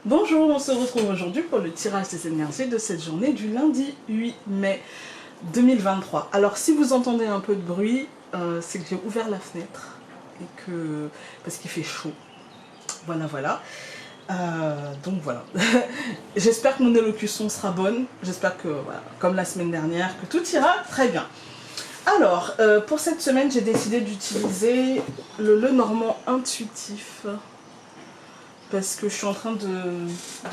Bonjour, on se retrouve aujourd'hui pour le tirage des énergies de cette journée du lundi 8 mai 2023. Alors si vous entendez un peu de bruit, c'est que j'ai ouvert la fenêtre et que parce qu'il fait chaud. Voilà. Donc voilà. J'espère que mon élocution sera bonne. J'espère que, voilà, comme la semaine dernière, que tout ira très bien. Alors, pour cette semaine, j'ai décidé d'utiliser le Lenormand intuitif. Parce que je suis en train de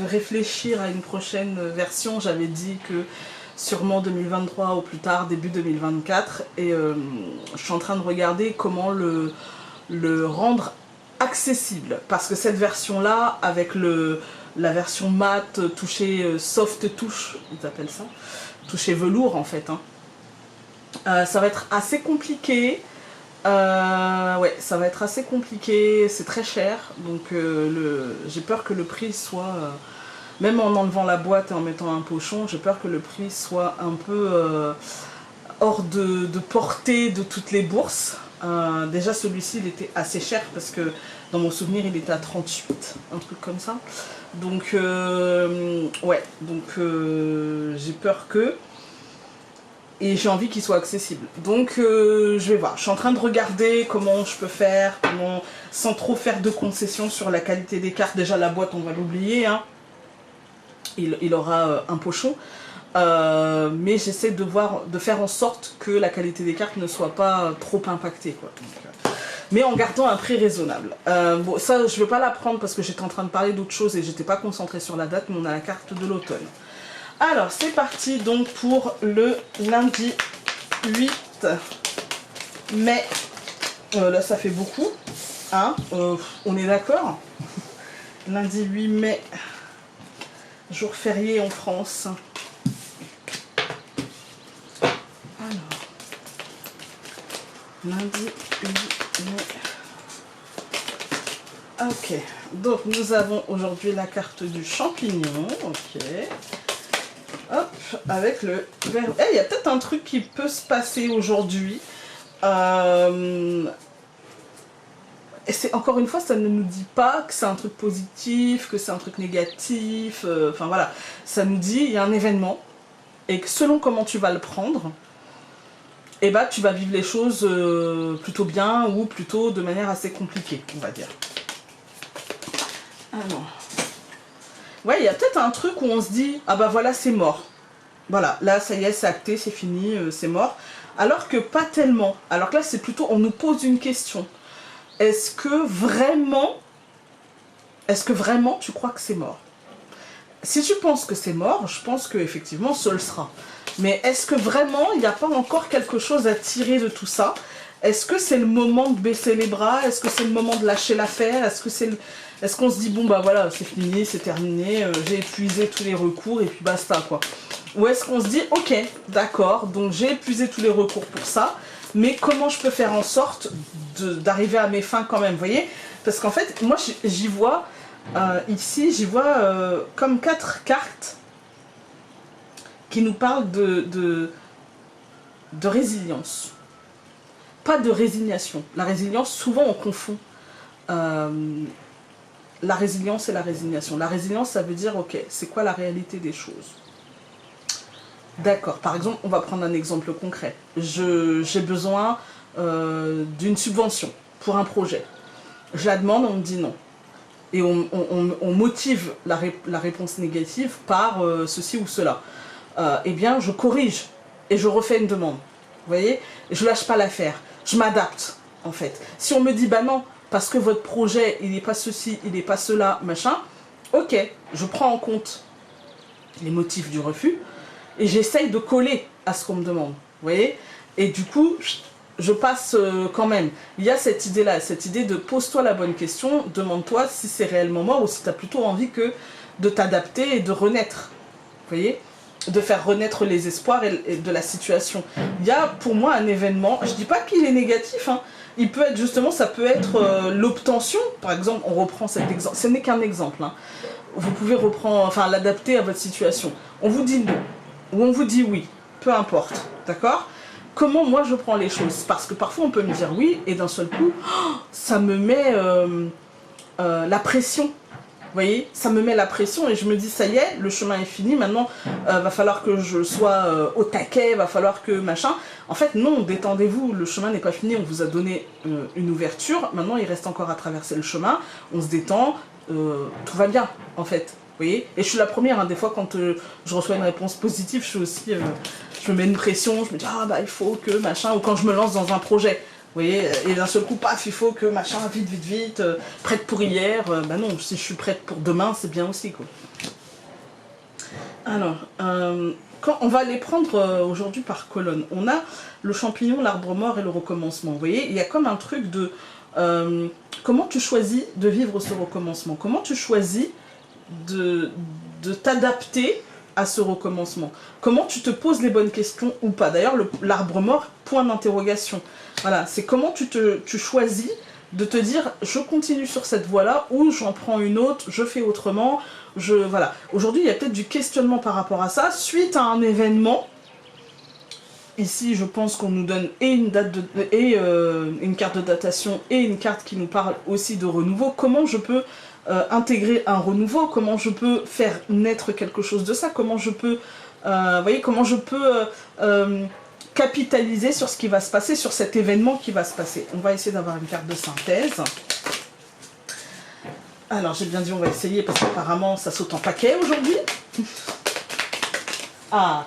réfléchir à une prochaine version. J'avais dit que sûrement 2023 ou plus tard, début 2024. Et je suis en train de regarder comment le rendre accessible. Parce que cette version-là, avec la version mat, touché soft touch, ils appellent ça, touché velours en fait, hein, ça va être assez compliqué. Ouais, ça va être assez compliqué, c'est très cher, donc j'ai peur que le prix soit, même en enlevant la boîte et en mettant un pochon, j'ai peur que le prix soit un peu hors de portée de toutes les bourses. Déjà celui-ci il était assez cher parce que dans mon souvenir il était à 38, un truc comme ça. Donc ouais, donc j'ai peur que... Et j'ai envie qu'il soit accessible. Donc je vais voir. Je suis en train de regarder comment je peux faire, sans trop faire de concessions sur la qualité des cartes. Déjà la boîte on va l'oublier, hein. Il aura un pochon. Mais j'essaie de faire en sorte que la qualité des cartes ne soit pas trop impactée, quoi. Donc, mais en gardant un prix raisonnable. Bon, ça je ne vais pas la prendre parce que j'étais en train de parler d'autre chose et j'étais pas concentrée sur la date, mais on a la carte de l'automne. Alors, c'est parti donc pour le lundi 8 mai. Là, ça fait beaucoup. Hein, on est d'accord? Lundi 8 mai, jour férié en France. Alors, lundi 8 mai. Ok, donc nous avons aujourd'hui la carte du champignon. Ok. Hop, avec le verre. Il y a peut-être un truc qui peut se passer aujourd'hui. Et c'est encore une fois, ça ne nous dit pas que c'est un truc positif, que c'est un truc négatif. Enfin voilà, ça nous dit il y a un événement et que selon comment tu vas le prendre, et bah tu vas vivre les choses plutôt bien ou plutôt de manière assez compliquée, on va dire. Alors. Ouais, il y a peut-être un truc où on se dit, ah bah voilà, c'est mort. Voilà, là, ça y est, c'est acté, c'est fini, c'est mort. Alors que pas tellement. Alors que là, c'est plutôt, on nous pose une question. Est-ce que vraiment tu crois que c'est mort? Si tu penses que c'est mort, je pense qu'effectivement, ce le sera. Mais est-ce que vraiment, il n'y a pas encore quelque chose à tirer de tout ça? Est-ce que c'est le moment de baisser les bras? Est-ce que c'est le moment de lâcher l'affaire? Est-ce qu'on se dit, bon bah voilà, c'est fini, c'est terminé, j'ai épuisé tous les recours et puis basta, quoi. Ou est-ce qu'on se dit, ok, d'accord, donc j'ai épuisé tous les recours pour ça, mais comment je peux faire en sorte d'arriver à mes fins quand même, vous voyez? Parce qu'en fait, moi j'y vois, ici, j'y vois comme 4 cartes qui nous parlent de résilience. Pas de résignation. La résilience, souvent on confond la résilience et la résignation. La résilience, ça veut dire, ok, c'est quoi la réalité des choses? D'accord, par exemple, on va prendre un exemple concret. J'ai besoin d'une subvention pour un projet. Je la demande, on me dit non. Et on motive la réponse négative par ceci ou cela. Eh bien, je corrige et je refais une demande. Vous voyez? Je lâche pas l'affaire. Je m'adapte, en fait. Si on me dit, bah non, parce que votre projet, il n'est pas ceci, il n'est pas cela, machin, ok, je prends en compte les motifs du refus et j'essaye de coller à ce qu'on me demande. Vous voyez? Et du coup, je passe quand même. Il y a cette idée-là, cette idée de pose-toi la bonne question, demande-toi si c'est réellement mort ou si tu as plutôt envie que de t'adapter et de renaître. Vous voyez? De faire renaître les espoirs et de la situation. Il y a pour moi un événement, je dis pas qu'il est négatif, hein. Il peut être justement, ça peut être l'obtention, par exemple, on reprend cet exemple, ce n'est qu'un exemple, hein. Vous pouvez reprendre, enfin l'adapter à votre situation. On vous dit non, ou on vous dit oui, peu importe, d'accord? Comment moi je prends les choses? Parce que parfois on peut me dire oui, et d'un seul coup, ça me met la pression. voyez, ça me met la pression et je me dis, ça y est, le chemin est fini, maintenant, va falloir que je sois au taquet, va falloir que machin. En fait, non, détendez-vous, le chemin n'est pas fini, on vous a donné une ouverture, maintenant il reste encore à traverser le chemin, on se détend, tout va bien, en fait. Vous voyez, et je suis la première, hein, des fois quand je reçois une réponse positive, je suis aussi, je me mets une pression, je me dis, ah bah il faut que machin, ou quand je me lance dans un projet, vous voyez, et d'un seul coup, paf, il faut que machin, vite, vite, vite, prête pour hier, bah non, si je suis prête pour demain, c'est bien aussi, quoi. Alors, quand on va les prendre aujourd'hui par colonne, on a le champignon, l'arbre mort et le recommencement, vous voyez, il y a comme un truc de, comment tu choisis de vivre ce recommencement, comment tu choisis de t'adapter à ce recommencement. Comment tu te poses les bonnes questions ou pas. D'ailleurs, l'arbre mort, point d'interrogation. Voilà, c'est comment tu choisis de te dire, je continue sur cette voie-là, ou j'en prends une autre, je fais autrement. Voilà. Aujourd'hui, il y a peut-être du questionnement par rapport à ça, suite à un événement. Ici, je pense qu'on nous donne et une date une carte de datation et une carte qui nous parle aussi de renouveau. Comment je peux intégrer un renouveau, comment je peux faire naître quelque chose de ça, comment je peux, voyez, comment je peux capitaliser sur ce qui va se passer, sur cet événement qui va se passer. On va essayer d'avoir une carte de synthèse. Alors, j'ai bien dit on va essayer parce qu'apparemment ça saute en paquet aujourd'hui. Ah,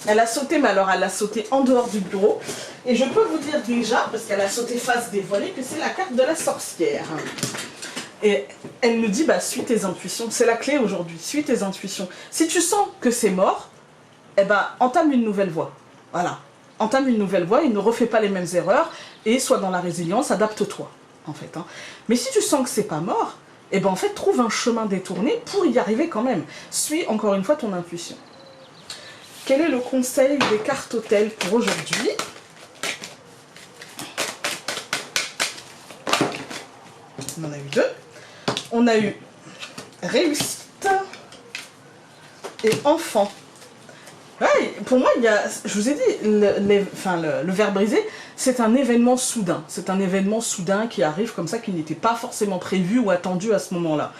elle a sauté, mais alors elle a sauté en dehors du bureau. Et je peux vous dire déjà, parce qu'elle a sauté face dévoilée, que c'est la carte de la sorcière. Et elle nous dit, bah, suis tes intuitions. C'est la clé aujourd'hui, suis tes intuitions. Si tu sens que c'est mort, eh ben, entame une nouvelle voie. Voilà. Entame une nouvelle voie et ne refais pas les mêmes erreurs et sois dans la résilience, adapte-toi, en fait. Hein. Mais si tu sens que c'est pas mort, eh ben, en fait, trouve un chemin détourné pour y arriver quand même. Suis, encore une fois, ton intuition. Quel est le conseil des cartes hôtels pour aujourd'hui ? On en a eu deux. On a eu réussite et enfant. Ouais, pour moi, il y a, je vous ai dit, le verre brisé, c'est un événement soudain. C'est un événement soudain qui arrive comme ça, qui n'était pas forcément prévu ou attendu à ce moment-là.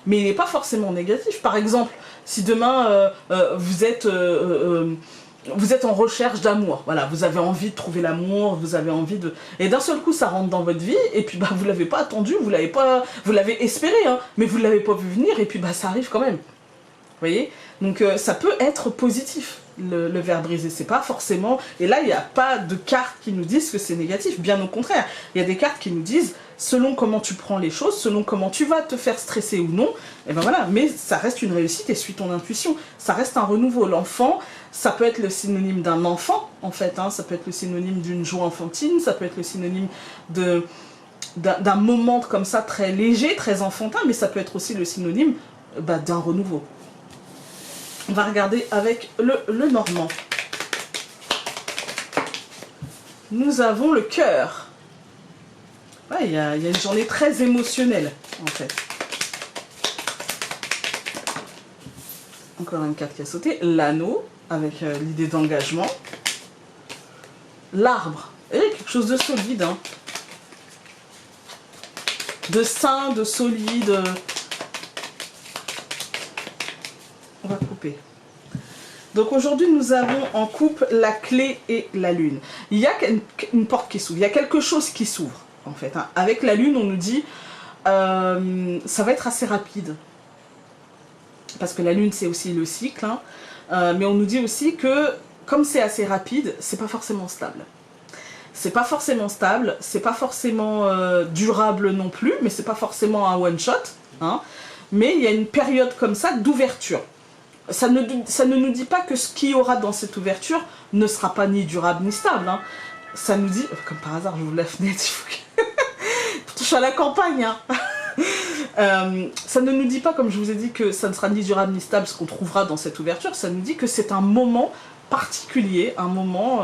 Mais il n'est pas forcément négatif. Par exemple, si demain, vous êtes en recherche d'amour, voilà, vous avez envie de trouver l'amour, vous avez envie de... Et d'un seul coup, ça rentre dans votre vie, et puis bah, vous l'avez pas attendu, vous l'avez espéré, hein, mais vous l'avez pas vu venir, et puis bah, ça arrive quand même. Vous voyez ? Donc ça peut être positif, le verre brisé, c'est pas forcément... Et là, il n'y a pas de cartes qui nous disent que c'est négatif, bien au contraire. Il y a des cartes qui nous disent, selon comment tu prends les choses, selon comment tu vas te faire stresser ou non, et ben voilà, mais ça reste une réussite et suis ton intuition. Ça reste un renouveau. L'enfant, ça peut être le synonyme d'un enfant, en fait, hein, ça peut être le synonyme d'une joie enfantine, ça peut être le synonyme d'un moment comme ça très léger, très enfantin, mais ça peut être aussi le synonyme bah, d'un renouveau. On va regarder avec le normand. Nous avons le cœur. Ouais, il y a une journée très émotionnelle, en fait. Encore une carte qui a sauté. L'anneau, avec l'idée d'engagement. L'arbre. Et quelque chose de solide. Hein. De sain, de solide. On va couper. Donc aujourd'hui, nous avons en coupe la clé et la lune. Il y a une porte qui s'ouvre. Il y a quelque chose qui s'ouvre, en fait. Hein. Avec la lune, on nous dit ça va être assez rapide. Parce que la lune, c'est aussi le cycle. Hein. Mais on nous dit aussi que, comme c'est assez rapide, c'est pas forcément stable. C'est pas forcément stable, c'est pas forcément durable non plus, mais c'est pas forcément un one-shot. Hein. Mais il y a une période comme ça d'ouverture. Ça ne nous dit pas que ce qu'il y aura dans cette ouverture ne sera pas ni durable ni stable. Hein. Ça nous dit, comme par hasard, j'ouvre la fenêtre, il faut que... je suis à la campagne. Hein. Ça ne nous dit pas, comme je vous ai dit, que ça ne sera ni durable ni stable ce qu'on trouvera dans cette ouverture. Ça nous dit que c'est un moment particulier, un moment,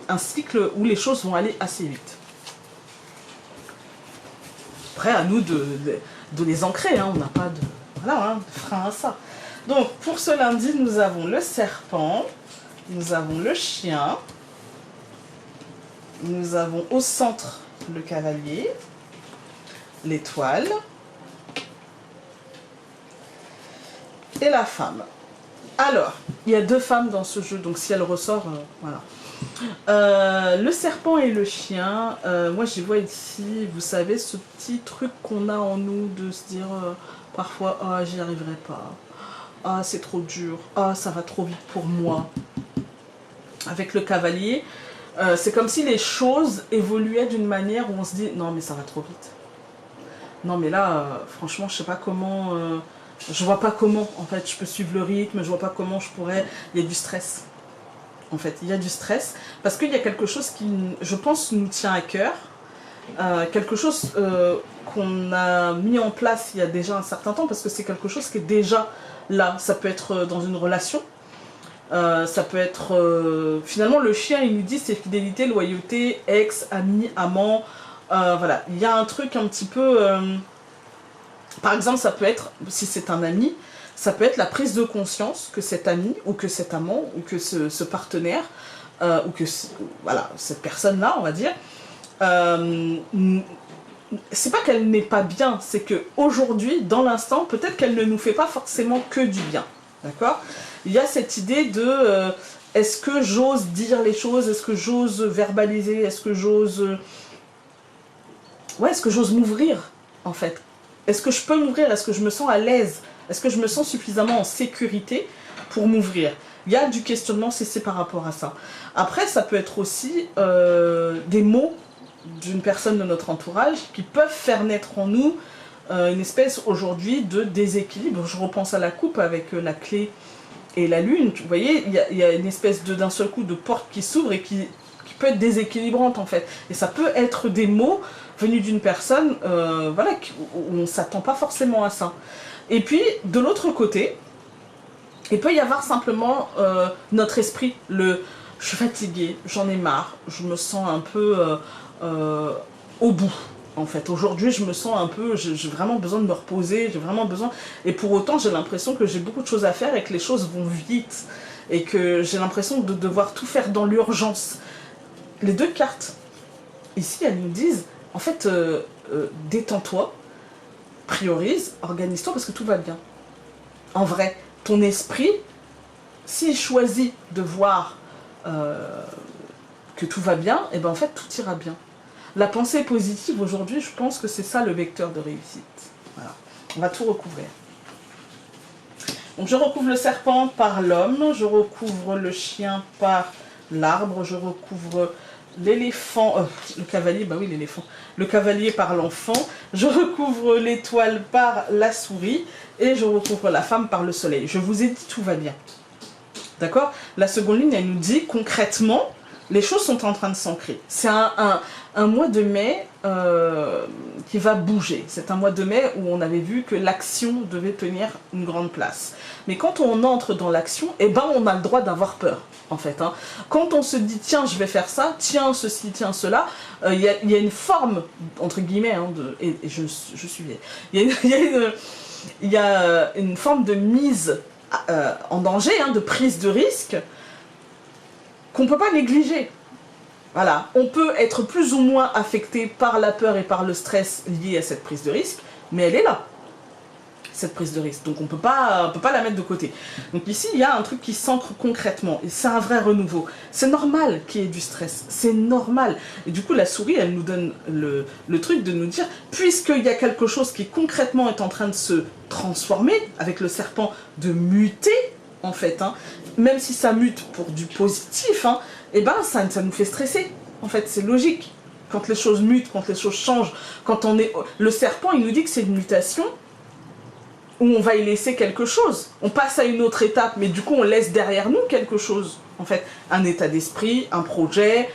un cycle où les choses vont aller assez vite. Après, à nous de les ancrer. Hein. On n'a pas de frein à ça. Donc, pour ce lundi, nous avons le serpent, nous avons le chien, nous avons au centre le cavalier, l'étoile, et la femme. Alors, il y a 2 femmes dans ce jeu, donc si elle ressort, voilà. Le serpent et le chien, moi j'y vois ici, vous savez, ce petit truc qu'on a en nous de se dire parfois, ah j'y arriverai pas, ah c'est trop dur, ah ça va trop vite pour moi. Avec le cavalier, c'est comme si les choses évoluaient d'une manière où on se dit, non mais ça va trop vite. Non mais là, franchement, je sais pas comment, je vois pas comment en fait je peux suivre le rythme, je vois pas comment je pourrais, il y a du stress. En fait, il y a du stress, parce qu'il y a quelque chose qui, je pense, nous tient à cœur, quelque chose qu'on a mis en place il y a déjà un certain temps, parce que c'est quelque chose qui est déjà là. Ça peut être dans une relation, ça peut être... finalement, le chien, il nous dit c'est fidélité, loyauté, ex, ami, amant, voilà. Il y a un truc un petit peu... par exemple, ça peut être, si c'est un ami, ça peut être la prise de conscience que cet ami, ou que cet amant, ou que ce partenaire, ou que voilà, cette personne-là, on va dire, c'est pas qu'elle n'est pas bien, c'est qu'aujourd'hui, dans l'instant, peut-être qu'elle ne nous fait pas forcément que du bien. D'accord ? Il y a cette idée de est-ce que j'ose dire les choses, est-ce que j'ose verbaliser, est-ce que j'ose... ouais, est-ce que j'ose m'ouvrir, en fait ? Est-ce que je peux m'ouvrir ? Est-ce que je me sens à l'aise ? Est-ce que je me sens suffisamment en sécurité pour m'ouvrir ? Il y a du questionnement, c'est par rapport à ça. Après, ça peut être aussi des mots d'une personne de notre entourage qui peuvent faire naître en nous une espèce aujourd'hui de déséquilibre. Je repense à la coupe avec la clé et la lune. Vous voyez, il y a une espèce d'un seul coup de porte qui s'ouvre et qui peut être déséquilibrante en fait. Et ça peut être des mots venus d'une personne voilà, où on ne s'attend pas forcément à ça. Et puis, de l'autre côté, il peut y avoir simplement notre esprit, je suis fatiguée, j'en ai marre, je me sens un peu au bout. En fait, aujourd'hui, je me sens un peu, j'ai vraiment besoin de me reposer, j'ai vraiment besoin... Et pour autant, j'ai l'impression que j'ai beaucoup de choses à faire et que les choses vont vite. Et que j'ai l'impression de devoir tout faire dans l'urgence. Les 2 cartes, ici, elles nous disent, en fait, détends-toi, priorise, organise-toi parce que tout va bien. En vrai, ton esprit, s'il choisit de voir que tout va bien, et ben en fait tout ira bien. La pensée positive aujourd'hui, je pense que c'est ça le vecteur de réussite. Voilà. On va tout recouvrir. Donc je recouvre le serpent par l'homme, je recouvre le chien par l'arbre, je recouvre l'éléphant, le cavalier, bah oui l'éléphant, le cavalier par l'enfant, je recouvre l'étoile par la souris et je recouvre la femme par le soleil. Je vous ai dit tout va bien. D'accord ? La seconde ligne, elle nous dit concrètement, les choses sont en train de s'ancrer. C'est un mois de mai qui va bouger. C'est un mois de mai où on avait vu que l'action devait tenir une grande place. Mais quand on entre dans l'action, eh ben on a le droit d'avoir peur, en fait. Hein. Quand on se dit, tiens, je vais faire ça, tiens, ceci, tiens, cela, il y a une forme, entre guillemets, hein, et je suis vieille, il y a une forme de mise en danger, hein, de prise de risque, qu'on ne peut pas négliger. Voilà, on peut être plus ou moins affecté par la peur et par le stress lié à cette prise de risque, mais elle est là, cette prise de risque. Donc on peut pas la mettre de côté. Donc ici, il y a un truc qui s'ancre concrètement, et c'est un vrai renouveau. C'est normal qu'il y ait du stress, c'est normal. Et du coup, la souris, elle nous donne le truc de nous dire, puisqu'il y a quelque chose qui concrètement est en train de se transformer, avec le serpent, de muter, en fait, hein, même si ça mute pour du positif, hein, et ben ça nous fait stresser. En fait, c'est logique. Quand les choses mutent, quand les choses changent, quand on est... Le serpent, il nous dit que c'est une mutation où on va y laisser quelque chose. On passe à une autre étape, mais du coup, on laisse derrière nous quelque chose. En fait, un état d'esprit, un projet,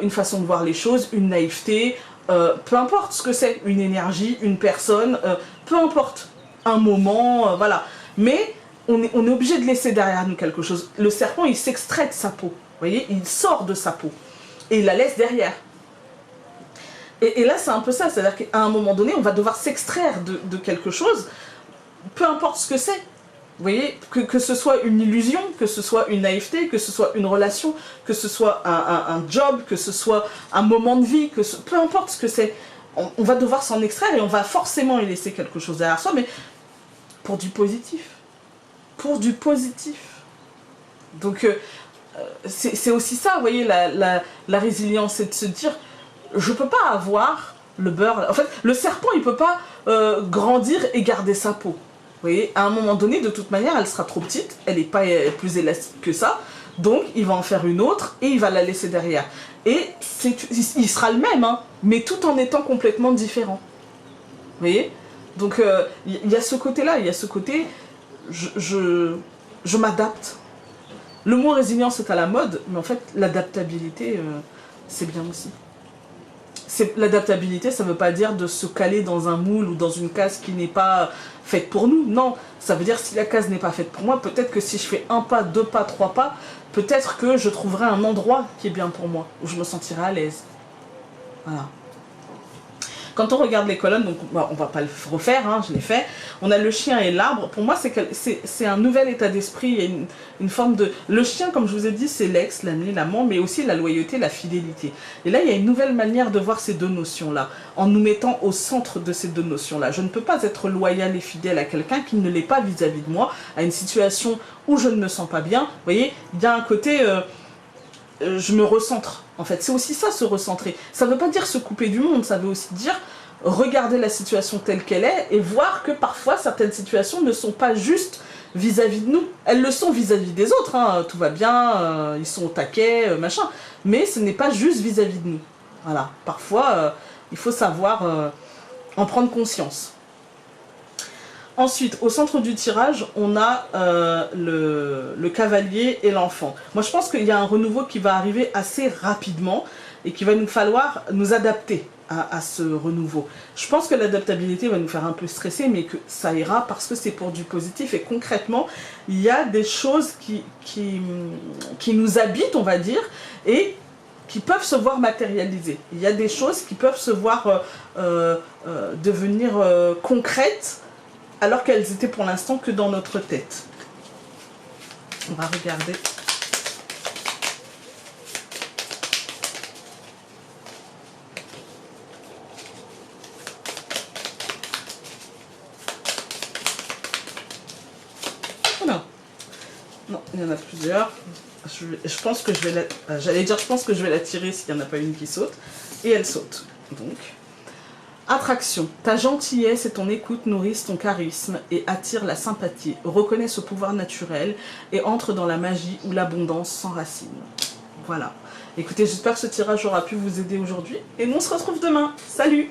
une façon de voir les choses, une naïveté, peu importe ce que c'est, une énergie, une personne, peu importe, un moment, voilà. Mais on est obligé de laisser derrière nous quelque chose. Le serpent, il s'extrait de sa peau, vous voyez, il sort de sa peau et il la laisse derrière. Et là, c'est un peu ça, c'est-à-dire qu'à un moment donné, on va devoir s'extraire de quelque chose, peu importe ce que c'est. Vous voyez, que ce soit une illusion, que ce soit une naïveté, que ce soit une relation, que ce soit un job, que ce soit un moment de vie, peu importe ce que c'est, on va devoir s'en extraire et on va forcément y laisser quelque chose derrière soi, mais pour du positif. pour du positif. Donc, c'est aussi ça, vous voyez, la résilience, c'est de se dire, je peux pas avoir le beurre. En fait, le serpent, il peut pas grandir et garder sa peau. Vous voyez, à un moment donné, de toute manière, elle sera trop petite, elle n'est pas plus élastique que ça, donc il va en faire une autre et il va la laisser derrière. Et il sera le même, hein, mais tout en étant complètement différent. Vous voyez? Donc, il y a ce côté-là, il y a ce côté, je m'adapte. Le mot résilience est à la mode, mais en fait, l'adaptabilité, c'est bien aussi. L'adaptabilité, ça ne veut pas dire de se caler dans un moule ou dans une case qui n'est pas faite pour nous. Non, ça veut dire si la case n'est pas faite pour moi, peut-être que si je fais un pas, deux pas, trois pas, peut-être que je trouverai un endroit qui est bien pour moi, où je me sentirai à l'aise. Voilà. Quand on regarde les colonnes, donc on va pas le refaire, hein, je l'ai fait, on a le chien et l'arbre. Pour moi, c'est un nouvel état d'esprit, il y a une forme de... Le chien, comme je vous ai dit, c'est l'ex, l'ami, l'amant, mais aussi la loyauté, la fidélité. Et là, il y a une nouvelle manière de voir ces deux notions-là, en nous mettant au centre de ces deux notions-là. Je ne peux pas être loyal et fidèle à quelqu'un qui ne l'est pas vis-à-vis de moi, à une situation où je ne me sens pas bien. Vous voyez, il y a un côté... je me recentre. En fait, c'est aussi ça, se recentrer. Ça ne veut pas dire se couper du monde, ça veut aussi dire regarder la situation telle qu'elle est et voir que parfois certaines situations ne sont pas justes vis-à-vis de nous. Elles le sont vis-à-vis des autres, hein. Tout va bien, ils sont au taquet, machin. Mais ce n'est pas juste vis-à-vis de nous. Voilà. Parfois, il faut savoir en prendre conscience. Ensuite, au centre du tirage, on a le cavalier et l'enfant. Moi, je pense qu'il y a un renouveau qui va arriver assez rapidement et qu'il va nous falloir nous adapter à ce renouveau. Je pense que l'adaptabilité va nous faire un peu stresser, mais que ça ira parce que c'est pour du positif. Et concrètement, il y a des choses qui nous habitent, on va dire, et qui peuvent se voir matérialiser. Il y a des choses qui peuvent se voir devenir concrètes, alors qu'elles étaient pour l'instant que dans notre tête. On va regarder. Oh non. Non, il y en a plusieurs. Je pense que je vais la... J'allais dire, je pense que je vais la tirer s'il n'y en a pas une qui saute. Et elle saute. Donc... Attraction. Ta gentillesse et ton écoute nourrissent ton charisme et attirent la sympathie. Reconnais ce pouvoir naturel et entre dans la magie où l'abondance s'enracine. Voilà. Écoutez, j'espère que ce tirage aura pu vous aider aujourd'hui. Et nous, on se retrouve demain. Salut!